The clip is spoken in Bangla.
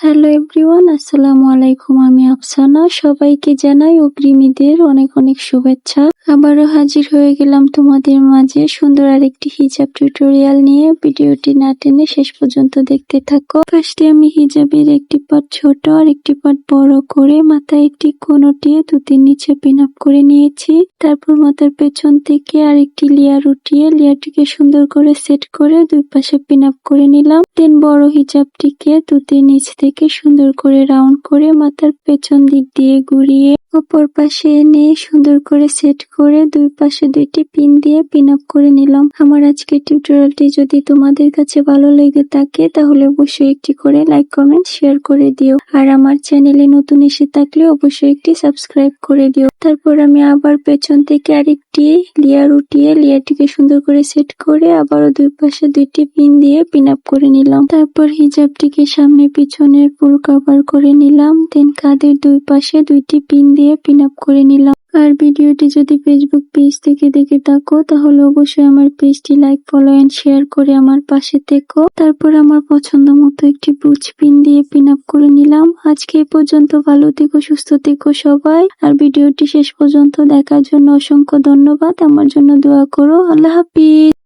হ্যালো এভরিওয়ান, আসসালামু আলাইকুম। আমি আফসানা। সবাইকে জানাই অগ্রিম ঈদের অনেক অনেক শুভেচ্ছা। আবারও হাজির হয়ে গেলাম তোমাদের মাঝে সুন্দর আরেকটি হিজাব টিউটোরিয়াল নিয়ে। ভিডিওটি না টেনে শেষ পর্যন্ত দেখতে থাকো। ফার্স্টে আমি হিজাবের একটি পার্ট ছোট আর একটি পার্ট বড় করে মাথায় একটি কোণ উঠিয়ে ধুতির নিচে পিন আপ করে নিয়েছি। তারপর মাথার পেছন থেকে আরেকটি লেয়ার উঠিয়ে লেয়ারটিকে সুন্দর করে সেট করে দুই পাশে পিন আপ করে নিলাম। দেন বড় হিজাবটিকে ধুতির নিচ থেকে সুন্দর করে রাউন্ড করে মাথার পেছন দিক দিয়ে ঘুরিয়ে অপর পাশে এনে সুন্দর করে সেট করে দুই পাশে দুইটি পিন দিয়ে পিন আপ করে নিলাম। আমার আজকের টিউটোরিয়ালটি যদি তোমাদের কাছে ভালো লেগে থাকে তাহলে অবশ্যই একটি করে লাইক, কমেন্ট, শেয়ার করে দিও। আর আমার চ্যানেলে নতুন এসে থাকলে অবশ্যই একটি সাবস্ক্রাইব করে দিও। তারপর আমি আবার পেছন থেকে আরেকটি লেয়ার উঠিয়ে লেয়ারটিকে সুন্দর করে সেট করে আবারও দুই পাশে দুইটি পিন দিয়ে পিন আপ করে নিলাম। তারপর হিজাবটিকে সামনে পিছনে পুরো কভার করে নিলাম। দেন কাঁধের দুই পাশে দুইটি পিন দিয়ে পিন আপ করে নিলাম। আর ভিডিওটি যদি ফেসবুক পেজ থেকে দেখে থাকো তাহলে অবশ্যই আমার পেজটি লাইক, ফলো এন্ড শেয়ার করে আমার পাশে থেকো। তারপর আমার পছন্দ মতো একটি ব্রুচ পিন দিয়ে পিন আপ করে নিলাম। আজকে এই পর্যন্ত। ভালো থেকো, সুস্থ থেকো সবাই। আর ভিডিওটি শেষ পর্যন্ত দেখার জন্য অসংখ্য ধন্যবাদ। আমার জন্য দোয়া করো। আল্লাহ হাফিজ।